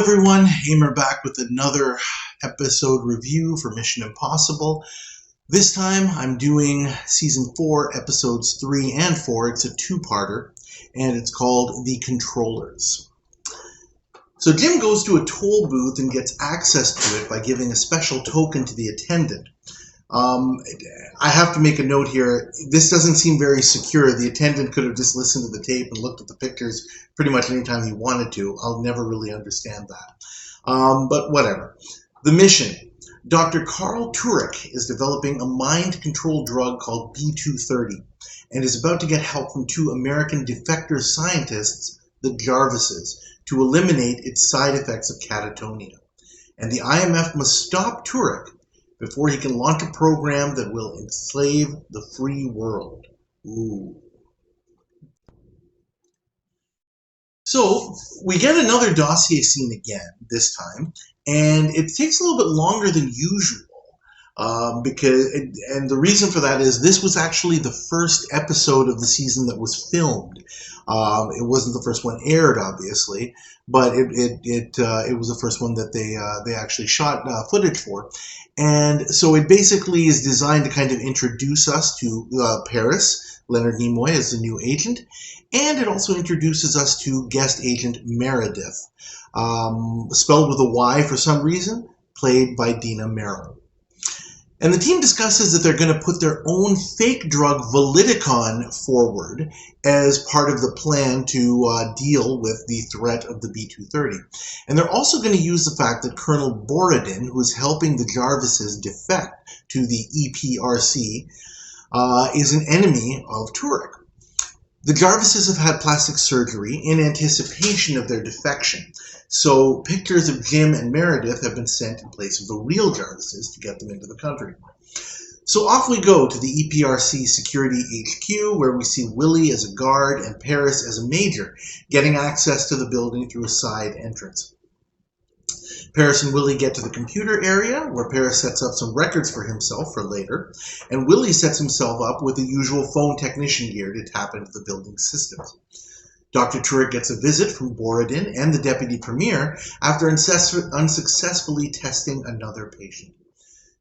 everyone, Hamer back with another episode review for Mission Impossible. This time I'm doing Season 4, Episodes 3 and 4. It's a two-parter, and it's called The Controllers. So Jim goes to a toll booth and gets access to it by giving a special token to the attendant. I have to make a note here. This doesn't seem very secure. The attendant could have just listened to the tape and looked at the pictures pretty much anytime he wanted to. I'll never really understand that. But whatever. The mission. Dr. Carl Turek is developing a mind-controlled drug called B230 and is about to get help from two American defector scientists, the Jarvises, to eliminate its side effects of catatonia. And the IMF must stop Turek before he can launch a program that will enslave the free world. Ooh. So, we get another dossier scene again, this time, and it takes a little bit longer than usual. And the reason for that is this was actually the first episode of the season that was filmed. It wasn't the first one aired, obviously, but it was the first one that they actually shot footage for. And so it basically is designed to kind of introduce us to Paris, Leonard Nimoy as the new agent, and it also introduces us to guest agent Meredith, spelled with a Y for some reason, played by Dina Merrill. And the team discusses that they're going to put their own fake drug Valiticon forward as part of the plan to deal with the threat of the B230. And they're also going to use the fact that Colonel Borodin, who is helping the Jarvises defect to the EPRC, is an enemy of Turek. The Jarvises have had plastic surgery in anticipation of their defection. So pictures of Jim and Meredith have been sent in place of the real Jarvises to get them into the country. So off we go to the EPRC Security HQ, where we see Willie as a guard and Paris as a major, getting access to the building through a side entrance. Paris and Willie get to the computer area, where Paris sets up some records for himself for later, and Willie sets himself up with the usual phone technician gear to tap into the building's systems. Dr. Turek gets a visit from Borodin and the deputy premier after unsuccessfully testing another patient.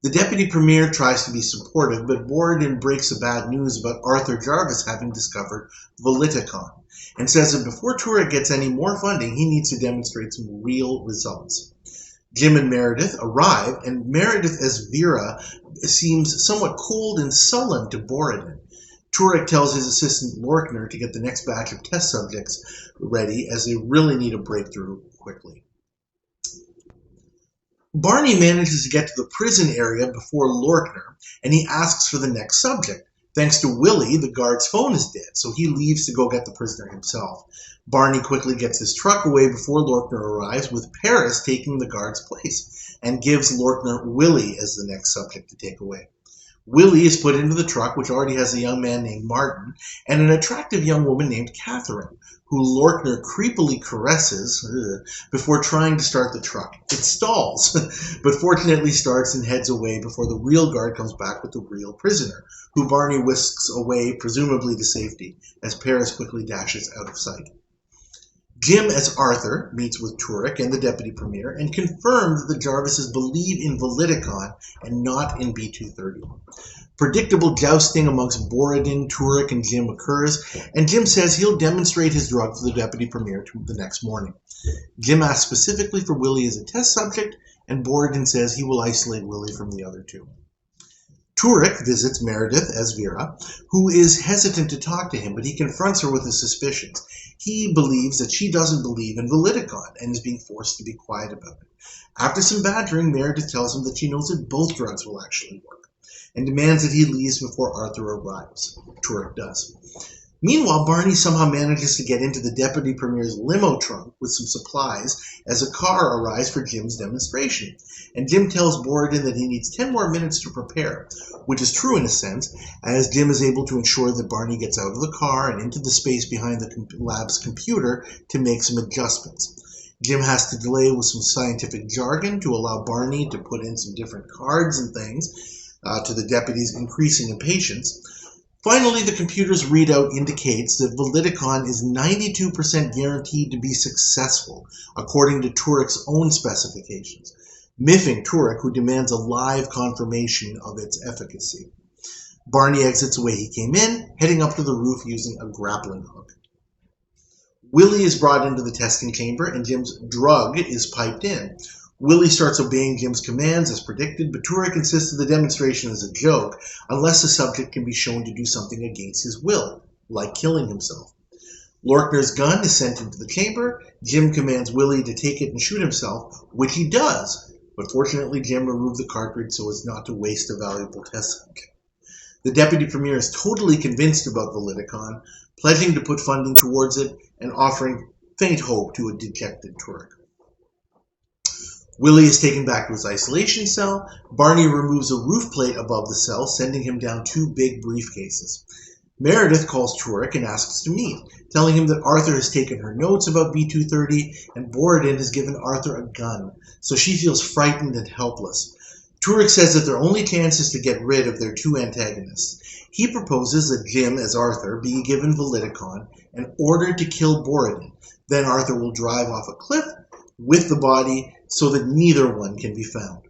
The deputy premier tries to be supportive, but Borodin breaks the bad news about Arthur Jarvis having discovered Valiticon and says that before Turek gets any more funding, he needs to demonstrate some real results. Jim and Meredith arrive, and Meredith as Vera seems somewhat cold and sullen to Borodin. Turek tells his assistant Lorkner to get the next batch of test subjects ready, as they really need a breakthrough quickly. Barney manages to get to the prison area before Lorkner, and he asks for the next subject. Thanks to Willie, the guard's phone is dead, so he leaves to go get the prisoner himself. Barney quickly gets his truck away before Lorkner arrives, with Paris taking the guard's place, and gives Lorkner Willie as the next subject to take away. Willie is put into the truck, which already has a young man named Martin and an attractive young woman named Catherine, who Lorkner creepily caresses before trying to start the truck. It stalls, but fortunately starts and heads away before the real guard comes back with the real prisoner, who Barney whisks away, presumably to safety, as Paris quickly dashes out of sight. Jim, as Arthur, meets with Turek and the deputy premier and confirms that the Jarvises believe in Valiticon and not in B230. Predictable jousting amongst Borodin, Turek, and Jim occurs, and Jim says he'll demonstrate his drug for the deputy premier the next morning. Jim asks specifically for Willie as a test subject, and Borodin says he will isolate Willie from the other two. Turek visits Meredith as Vera, who is hesitant to talk to him, but he confronts her with his suspicions. He believes that she doesn't believe in Valiticon and is being forced to be quiet about it. After some badgering, Meredith tells him that she knows that both drugs will actually work, and demands that he leaves before Arthur arrives. Turek does. Meanwhile, Barney somehow manages to get into the deputy premier's limo trunk with some supplies as a car arrives for Jim's demonstration. And Jim tells Borodin that he needs 10 more minutes to prepare, which is true in a sense, as Jim is able to ensure that Barney gets out of the car and into the space behind the lab's computer to make some adjustments. Jim has to delay with some scientific jargon to allow Barney to put in some different cards and things to the deputy's increasing impatience. Finally, the computer's readout indicates that Validicon is 92% guaranteed to be successful, according to Turek's own specifications, miffing Turek, who demands a live confirmation of its efficacy. Barney exits the way he came in, heading up to the roof using a grappling hook. Willie is brought into the testing chamber, and Jim's drug is piped in. Willie starts obeying Jim's commands as predicted, but Turek insists that the demonstration is a joke unless the subject can be shown to do something against his will, like killing himself. Lorkner's gun is sent into the chamber. Jim commands Willie to take it and shoot himself, which he does, but fortunately Jim removed the cartridge so as not to waste a valuable test subject. The deputy premier is totally convinced about Validicon, pledging to put funding towards it and offering faint hope to a dejected Turek. Willie is taken back to his isolation cell. Barney removes a roof plate above the cell, sending him down 2 big briefcases. Meredith calls Turek and asks to meet, telling him that Arthur has taken her notes about B-230 and Borodin has given Arthur a gun, so she feels frightened and helpless. Turek says that their only chance is to get rid of their 2 antagonists. He proposes that Jim, as Arthur, be given Validicon and ordered to kill Borodin. Then Arthur will drive off a cliff with the body so that neither one can be found.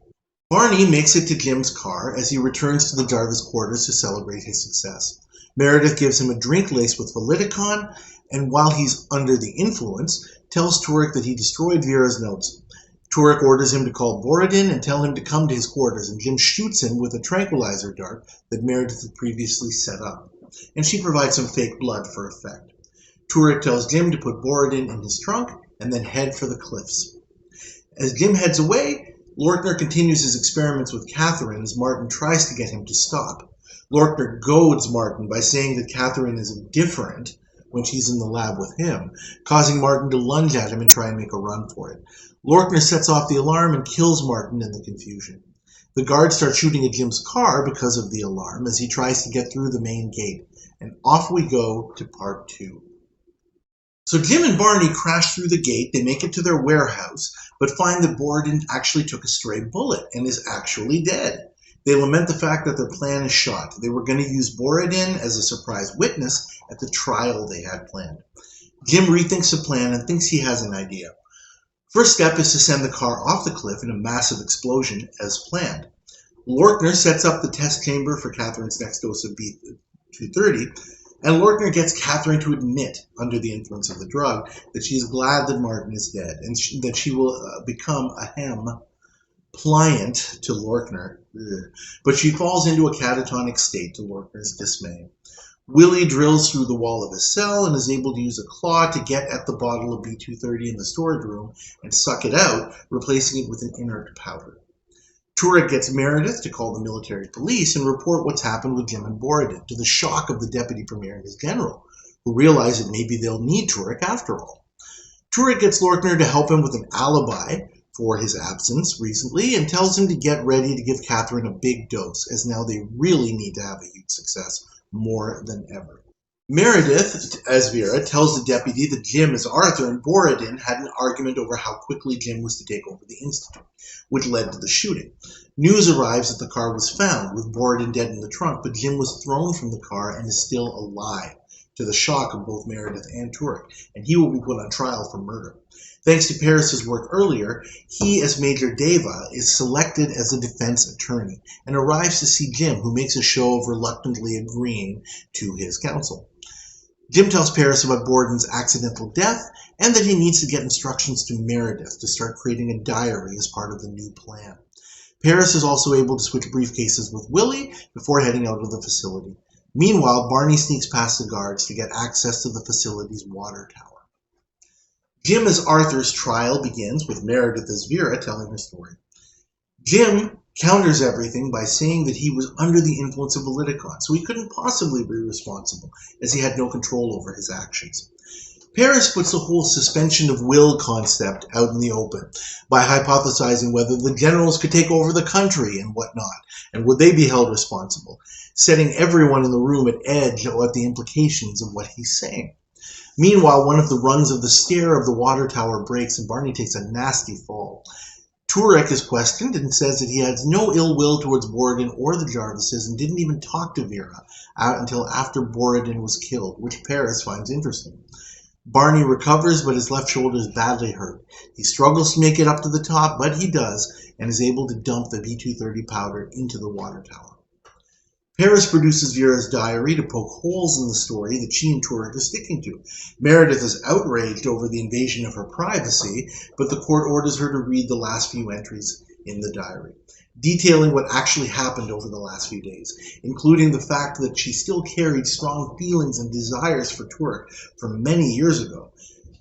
Barney makes it to Jim's car as he returns to the Jarvis quarters to celebrate his success. Meredith gives him a drink laced with Validicon, and while he's under the influence, tells Turek that he destroyed Vera's notes. Turek orders him to call Borodin and tell him to come to his quarters, and Jim shoots him with a tranquilizer dart that Meredith had previously set up, and she provides some fake blood for effect. Turek tells Jim to put Borodin in his trunk and then head for the cliffs. As Jim heads away, Lorkner continues his experiments with Catherine as Martin tries to get him to stop. Lorkner goads Martin by saying that Catherine is different when she's in the lab with him, causing Martin to lunge at him and try and make a run for it. Lorkner sets off the alarm and kills Martin in the confusion. The guards start shooting at Jim's car because of the alarm as he tries to get through the main gate. And off we go to part 2. So Jim and Barney crash through the gate. They make it to their warehouse, but find that Borodin actually took a stray bullet and is actually dead. They lament the fact that their plan is shot. They were going to use Borodin as a surprise witness at the trial they had planned. Jim rethinks the plan and thinks he has an idea. First step is to send the car off the cliff in a massive explosion as planned. Lorkner sets up the test chamber for Catherine's next dose of B-230, and Lorkner gets Catherine to admit, under the influence of the drug, that she is glad that Martin is dead, and that she will become a hem pliant to Lorkner. But she falls into a catatonic state to Lorkner's dismay. Willie drills through the wall of his cell and is able to use a claw to get at the bottle of B-230 in the storage room and suck it out, replacing it with an inert powder. Turek gets Meredith to call the military police and report what's happened with Jim and Borodin, to the shock of the deputy premier and his general, who realize that maybe they'll need Turek after all. Turek gets Lorkner to help him with an alibi for his absence recently and tells him to get ready to give Catherine a big dose, as now they really need to have a huge success more than ever. Meredith, as Vera, tells the deputy that Jim, as Arthur, and Borodin had an argument over how quickly Jim was to take over the Institute, which led to the shooting. News arrives that the car was found, with Borodin dead in the trunk, but Jim was thrown from the car and is still alive, to the shock of both Meredith and Turek, and he will be put on trial for murder. Thanks to Paris's work earlier, he, as Major Deva, is selected as a defense attorney and arrives to see Jim, who makes a show of reluctantly agreeing to his counsel. Jim tells Paris about Borodin's accidental death and that he needs to get instructions to Meredith to start creating a diary as part of the new plan. Paris is also able to switch briefcases with Willie before heading out of the facility. Meanwhile, Barney sneaks past the guards to get access to the facility's water tower. Jim as Arthur's trial begins with Meredith as Vera telling her story. Jim counters everything by saying that he was under the influence of Validicon, so he couldn't possibly be responsible, as he had no control over his actions. Paris puts the whole suspension of will concept out in the open by hypothesizing whether the generals could take over the country and whatnot, and would they be held responsible, setting everyone in the room at edge at the implications of what he's saying. Meanwhile, one of the rungs of the stair of the water tower breaks and Barney takes a nasty fall. Turek is questioned and says that he has no ill will towards Borodin or the Jarvises and didn't even talk to Vera until after Borodin was killed, which Paris finds interesting. Barney recovers, but his left shoulder is badly hurt. He struggles to make it up to the top, but he does, and is able to dump the B-230 powder into the water tower. Paris produces Vera's diary to poke holes in the story that she and Turek are sticking to. Meredith is outraged over the invasion of her privacy, but the court orders her to read the last few entries in the diary, detailing what actually happened over the last few days, including the fact that she still carried strong feelings and desires for Turek from many years ago.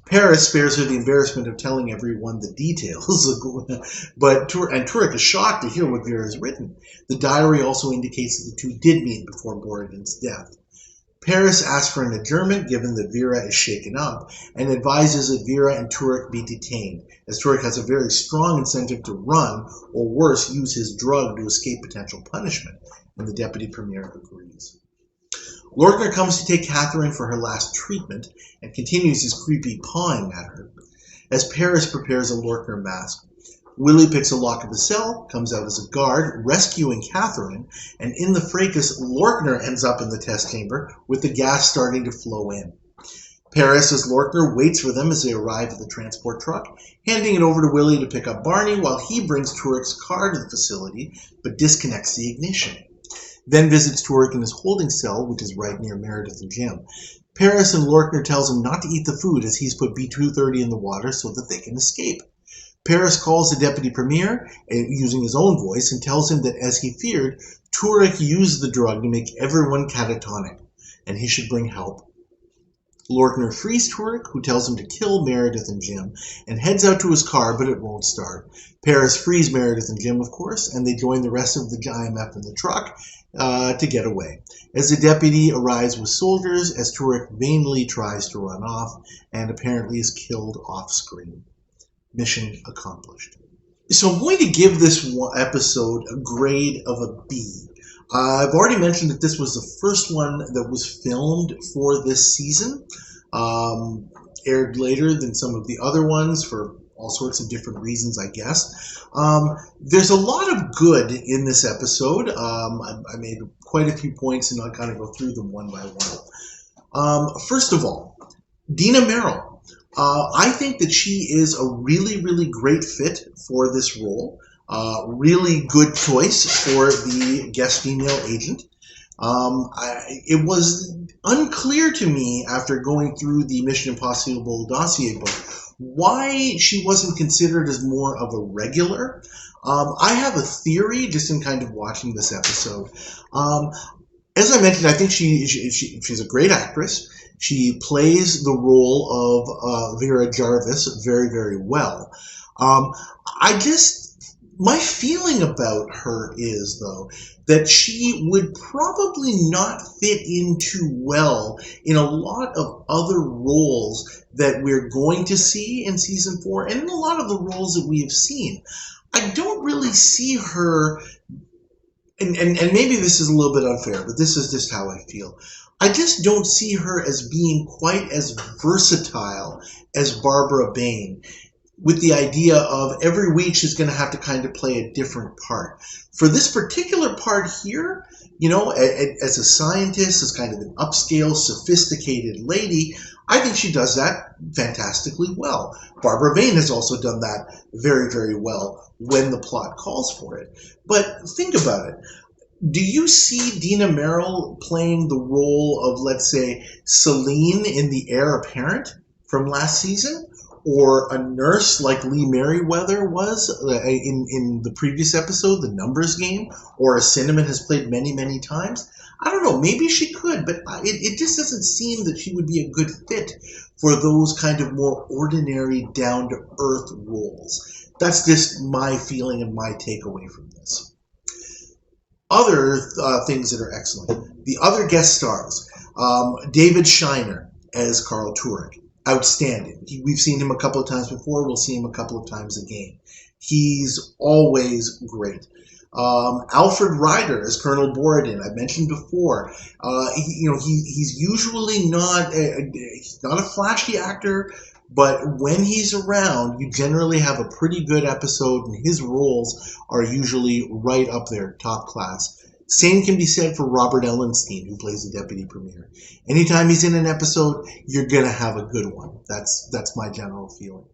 Paris spares her the embarrassment of telling everyone the details, but Turek is shocked to hear what Vera has written. The diary also indicates that the two did meet before Borodin's death. Paris asks for an adjournment given that Vera is shaken up, and advises that Vera and Turek be detained, as Turek has a very strong incentive to run, or worse, use his drug to escape potential punishment, and the deputy premier agrees. Lorkner comes to take Catherine for her last treatment and continues his creepy pawing at her. As Paris prepares a Lorkner mask, Willie picks a lock of the cell, comes out as a guard, rescuing Catherine, and in the fracas, Lorkner ends up in the test chamber with the gas starting to flow in. Paris, as Lorkner, waits for them as they arrive at the transport truck, handing it over to Willie to pick up Barney while he brings Turek's car to the facility, but disconnects the ignition. Then visits Turek in his holding cell, which is right near Meredith and Jim. Paris and Lorkner tells him not to eat the food as he's put B-230 in the water so that they can escape. Paris calls the deputy premier, using his own voice, and tells him that, as he feared, Turek used the drug to make everyone catatonic, and he should bring help. Lorkner frees Turek, who tells him to kill Meredith and Jim, and heads out to his car, but it won't start. Paris frees Meredith and Jim, of course, and they join the rest of the IMF in the truck to get away. As the deputy arrives with soldiers, as Turek vainly tries to run off, and apparently is killed off-screen. Mission accomplished. So I'm going to give this episode a grade of a B. I've already mentioned that this was the first one that was filmed for this season. Aired later than some of the other ones for all sorts of different reasons, I guess. There's a lot of good in this episode. I made quite a few points, and I'll kind of go through them one by one. First of all, Dina Merrill. I think that she is a really, really great fit for this role. Really good choice for the guest female agent. It was unclear to me after going through the Mission Impossible dossier book why she wasn't considered as more of a regular. I have a theory just in kind of watching this episode. As I mentioned, I think she's a great actress. She plays the role of Vera Jarvis very, very well. My feeling about her is, though, that she would probably not fit in too well in a lot of other roles that we're going to see in Season 4, and in a lot of the roles that we have seen. I don't really see her, and maybe this is a little bit unfair, but this is just how I feel. I just don't see her as being quite as versatile as Barbara Bain, with the idea of every week she's going to have to kind of play a different part. For this particular part here, you know, as a scientist, as kind of an upscale, sophisticated lady, I think she does that fantastically well. Barbara Bain has also done that very, very well when the plot calls for it. But think about it. Do you see Dina Merrill playing the role of, let's say, Celine in The Heir Apparent from last season? Or a nurse like Lee Merriweather was in the previous episode, The Numbers Game, or a Cinnamon has played many, many times? I don't know, maybe she could, but it just doesn't seem that she would be a good fit for those kind of more ordinary, down-to-earth roles. That's just my feeling and my takeaway from this. Other things that are excellent. The other guest stars. David Shiner as Carl Turek. Outstanding. We've seen him a couple of times before. We'll see him a couple of times again. He's always great. Alfred Ryder as Colonel Borodin. I mentioned before. He's usually not a flashy actor, but when he's around, you generally have a pretty good episode, and his roles are usually right up there, top class. Same can be said for Robert Ellenstein, who plays the deputy premier. Anytime he's in an episode, you're gonna have a good one. That's my general feeling.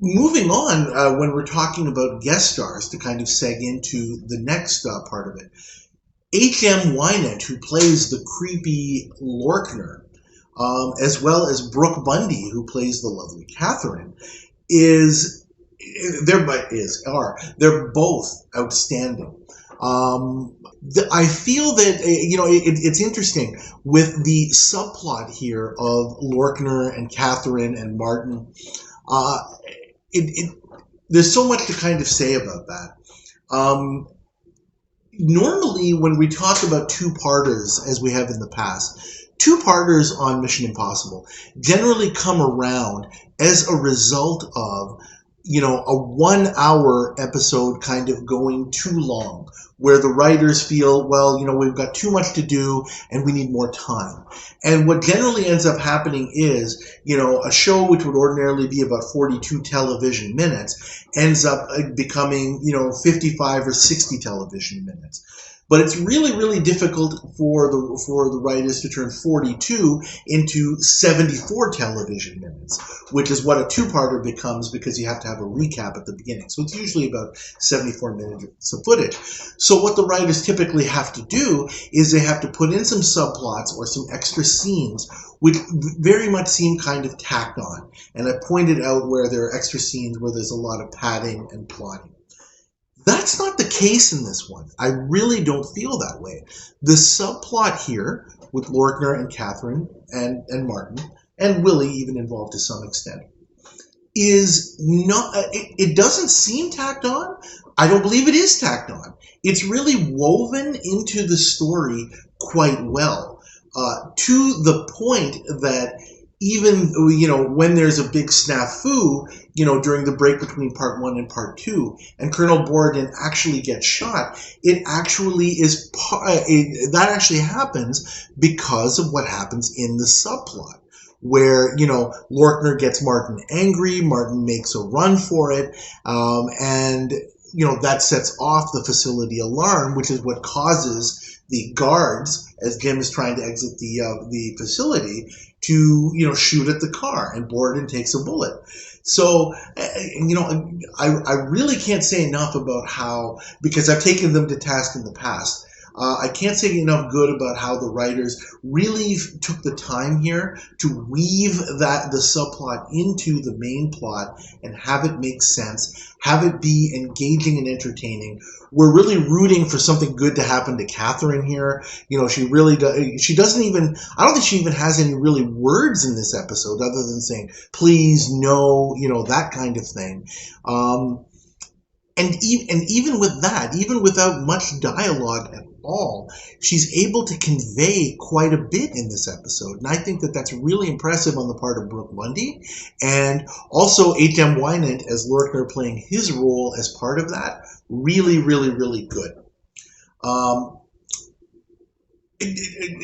Moving on, when we're talking about guest stars, to kind of seg into the next part of it, H.M. Wynant, who plays the creepy Lorkner, as well as Brooke Bundy, who plays the lovely Catherine, they're both outstanding. I feel that it's interesting with the subplot here of Lorkner and Catherine and Martin. There's so much to kind of say about that. Normally, when we talk about two-parters, as we have in the past, two-parters on Mission Impossible generally come around as a result of, a 1 hour episode kind of going too long, where the writers feel, well, we've got too much to do and we need more time. And what generally ends up happening is, a show which would ordinarily be about 42 television minutes ends up becoming, 55 or 60 television minutes. But it's really, really difficult for the writers to turn 42 into 74 television minutes, which is what a two-parter becomes, because you have to have a recap at the beginning. So it's usually about 74 minutes of footage. So what the writers typically have to do is they have to put in some subplots or some extra scenes, which very much seem kind of tacked on. And I pointed out where there are extra scenes where there's a lot of padding and plotting. That's not the case in this one. I really don't feel that way. The subplot here with Lorkner and Catherine and Martin, and Willie even involved to some extent, is not, it doesn't seem tacked on. I don't believe it is tacked on. It's really woven into the story quite well, to the point that even, when there's a big snafu, during the break between part 1 and part 2, and Colonel Borden actually gets shot, it actually is, that actually happens because of what happens in the subplot, where, Lorkner gets Martin angry, Martin makes a run for it, and, that sets off the facility alarm, which is what causes the guards, as Jim is trying to exit the facility, to shoot at the car, and Borden takes a bullet. So I really can't say enough about how, because I've taken them to task in the past, I can't say enough good about how the writers really took the time here to weave the subplot into the main plot and have it make sense, have it be engaging and entertaining. We're really rooting for something good to happen to Catherine here. She really does. She doesn't even, I don't think she even has any really words in this episode other than saying, please, no, that kind of thing. And even with that, even without much dialogue at all, she's able to convey quite a bit in this episode. And I think that that's really impressive on the part of Brooke Bundy. And also H.M. Wynant as Lorkner playing his role as part of that. Really, really, really good.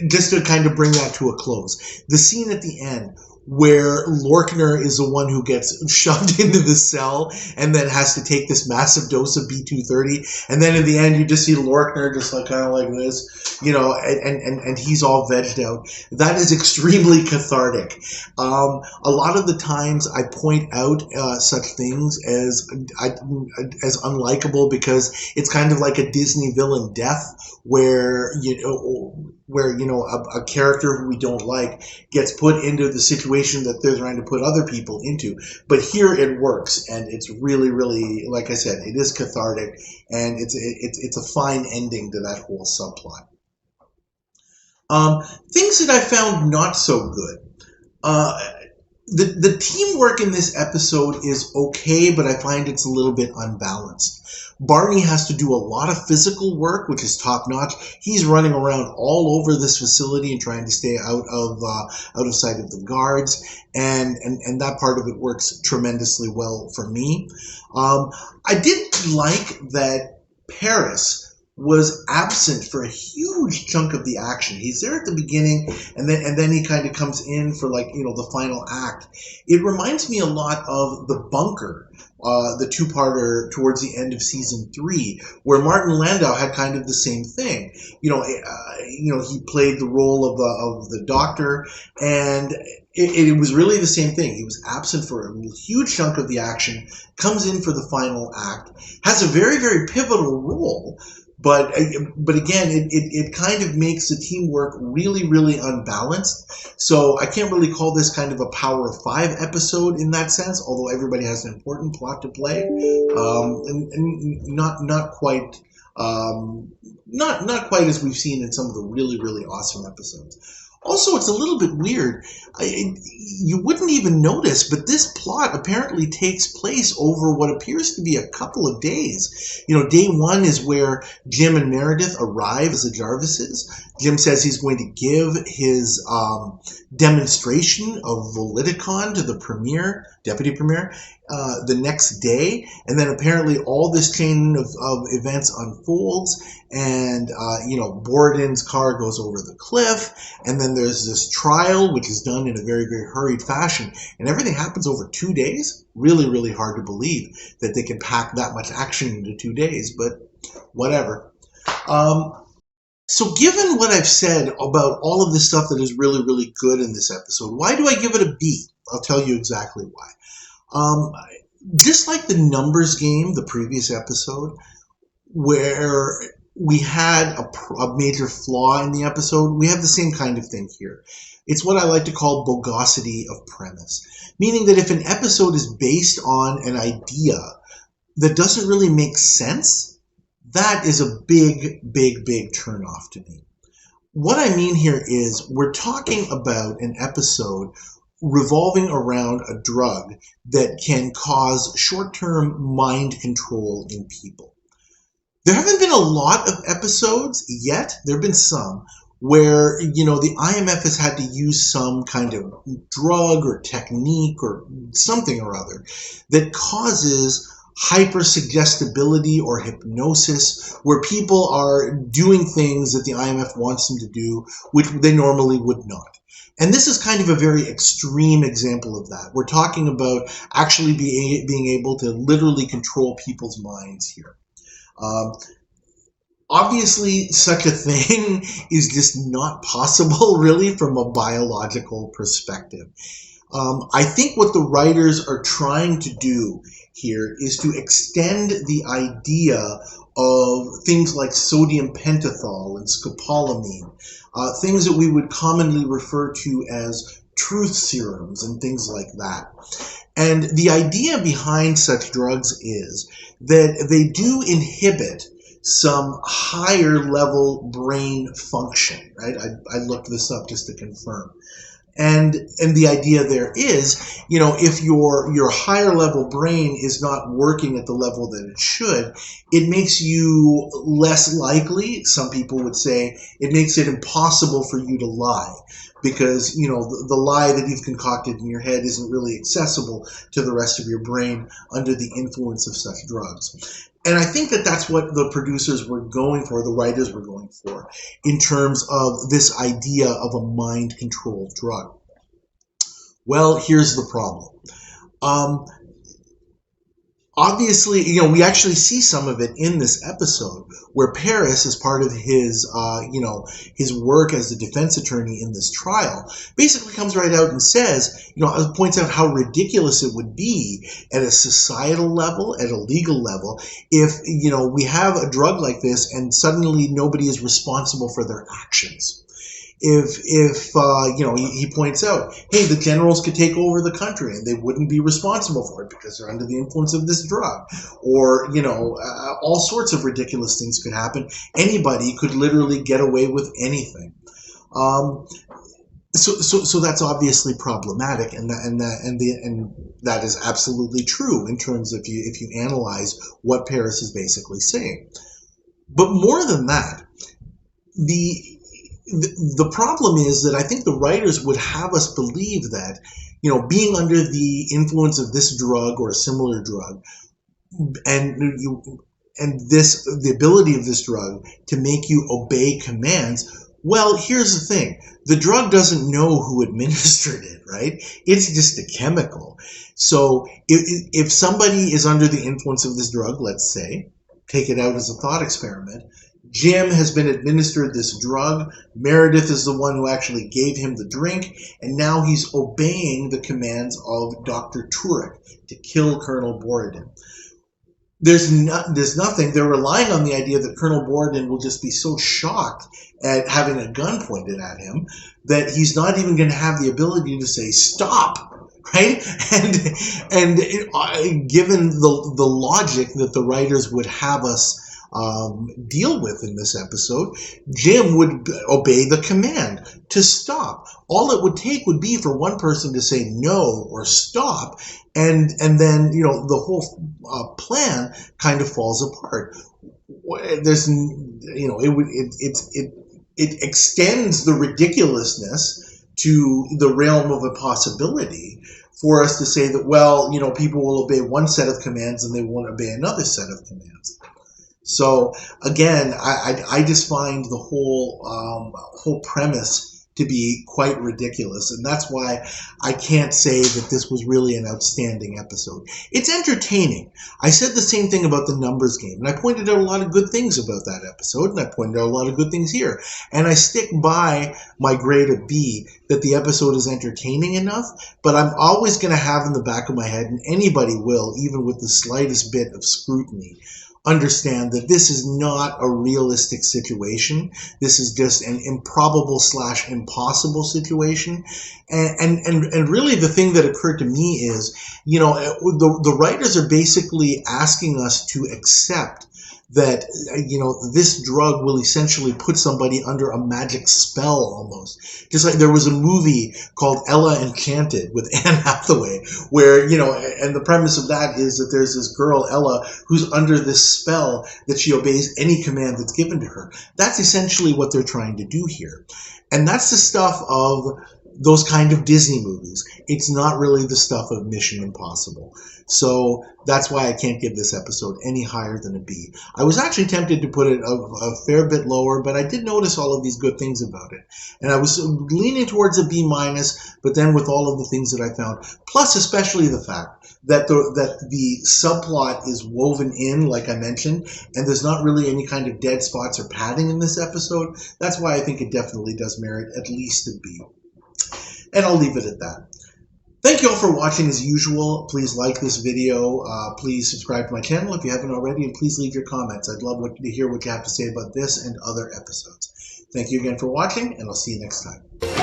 Just to kind of bring that to a close. The scene at the end where Lorkner is the one who gets shoved into the cell and then has to take this massive dose of B230, and then in the end you just see Lorkner just like kind of like this, and he's all vegged out. That is extremely cathartic. A lot of the times I point out such things as unlikable, because it's kind of like a Disney villain death, where a character who we don't like gets put into the situation that they're trying to put other people into. But here it works, and it's really, really, like I said, it is cathartic, and it's a fine ending to that whole subplot. Things that I found not so good. The teamwork in this episode is okay, but I find it's a little bit unbalanced. Barney has to do a lot of physical work, which is top-notch. He's running around all over this facility and trying to stay out of sight of the guards, and that part of it works tremendously well for me. I didn't like that Paris was absent for a huge chunk of the action. He's there at the beginning, and then he kind of comes in for, like, the final act. It reminds me a lot of The Bunker, the two-parter towards the end of season 3, where Martin Landau had kind of the same thing. He played the role of the doctor, and it was really the same thing. He was absent for a huge chunk of the action, comes in for the final act, has a very, very pivotal role. But again, it kind of makes the teamwork really, really unbalanced. So I can't really call this kind of a Power of 5 episode in that sense, although everybody has an important plot to play, and not quite not quite as we've seen in some of the really, really awesome episodes. Also, it's a little bit weird. You wouldn't even notice, but this plot apparently takes place over what appears to be a couple of days. Day 1 is where Jim and Meredith arrive as the Jarvises. Jim says he's going to give his demonstration of Voliticon to the deputy premier, the next day. And then apparently all this chain of events unfolds, and Borden's car goes over the cliff, and then there's this trial, which is done in a very, very hurried fashion, and everything happens over 2 days. Really, really hard to believe that they can pack that much action into 2 days, but whatever. So given what I've said about all of this stuff that is really, really good in this episode, why do I give it a B? I'll tell you exactly why. Just like the numbers game, the previous episode, where we had a major flaw in the episode, we have the same kind of thing here. It's what I like to call bogosity of premise, meaning that if an episode is based on an idea that doesn't really make sense, that is a big, big, big turnoff to me. What I mean here is we're talking about an episode revolving around a drug that can cause short-term mind control in people. There haven't been a lot of episodes yet. There have been some where, the IMF has had to use some kind of drug or technique or something or other that causes hypersuggestibility or hypnosis, where people are doing things that the IMF wants them to do, which they normally would not. And this is kind of a very extreme example of that. We're talking about actually being able to literally control people's minds here. Obviously, such a thing is just not possible, really, from a biological perspective. I think what the writers are trying to do here is to extend the idea of things like sodium pentothal and scopolamine, things that we would commonly refer to as truth serums and things like that. And the idea behind such drugs is that they do inhibit some higher level brain function, right? I looked this up just to confirm. And the idea there is, if your higher level brain is not working at the level that it should, it makes you less likely, some people would say, it makes it impossible for you to lie. Because, the lie that you've concocted in your head isn't really accessible to the rest of your brain under the influence of such drugs. And I think that that's what the producers were going for, the writers were going for, in terms of this idea of a mind-controlled drug. Well, here's the problem. Obviously, we actually see some of it in this episode where Paris, as part of his, his work as the defense attorney in this trial, basically comes right out and says, points out how ridiculous it would be at a societal level, at a legal level, if, we have a drug like this and suddenly nobody is responsible for their actions. If he points out, hey, the generals could take over the country and they wouldn't be responsible for it because they're under the influence of this drug, or, all sorts of ridiculous things could happen. Anybody could literally get away with anything. So that's obviously problematic, and that is absolutely true in terms of if you analyze what Paris is basically saying. But more than that, the problem is that I think the writers would have us believe that, being under the influence of this drug or a similar drug, and the ability of this drug to make you obey commands. Well, here's the thing. The drug doesn't know who administered it, right? It's just a chemical. So if somebody is under the influence of this drug, let's say, take it out as a thought experiment, Jim has been administered this drug. Meredith is the one who actually gave him the drink, and now he's obeying the commands of Dr. Turek to kill Colonel Borodin. There's nothing. They're relying on the idea that Colonel Borodin will just be so shocked at having a gun pointed at him that he's not even going to have the ability to say stop, right? And given the logic that the writers would have us deal with in this episode, Jim would obey the command to stop. All it would take would be for one person to say no or stop, and then the whole plan kind of falls apart. There's it extends the ridiculousness to the realm of a possibility for us to say that, well, people will obey one set of commands and they won't obey another set of commands. So again, I just find the whole premise to be quite ridiculous, and that's why I can't say that this was really an outstanding episode. It's entertaining. I said the same thing about the numbers game, and I pointed out a lot of good things about that episode, and I pointed out a lot of good things here. And I stick by my grade of B, that the episode is entertaining enough, but I'm always going to have in the back of my head, and anybody will, even with the slightest bit of scrutiny, understand that this is not a realistic situation. This is just an improbable / impossible situation. And really the thing that occurred to me is, the writers are basically asking us to accept that, this drug will essentially put somebody under a magic spell almost. Just like there was a movie called Ella Enchanted with Anne Hathaway, where, and the premise of that is that there's this girl, Ella, who's under this spell that she obeys any command that's given to her. That's essentially what they're trying to do here. And that's the stuff of those kind of Disney movies. It's not really the stuff of Mission Impossible. So that's why I can't give this episode any higher than a B. I was actually tempted to put it a fair bit lower, but I did notice all of these good things about it. And I was leaning towards a B-, but then with all of the things that I found, plus especially the fact that the subplot is woven in, like I mentioned, and there's not really any kind of dead spots or padding in this episode, that's why I think it definitely does merit at least a B. And I'll leave it at that. Thank you all for watching as usual. Please like this video. Please subscribe to my channel if you haven't already, and please leave your comments. I'd love to hear what you have to say about this and other episodes. Thank you again for watching, and I'll see you next time.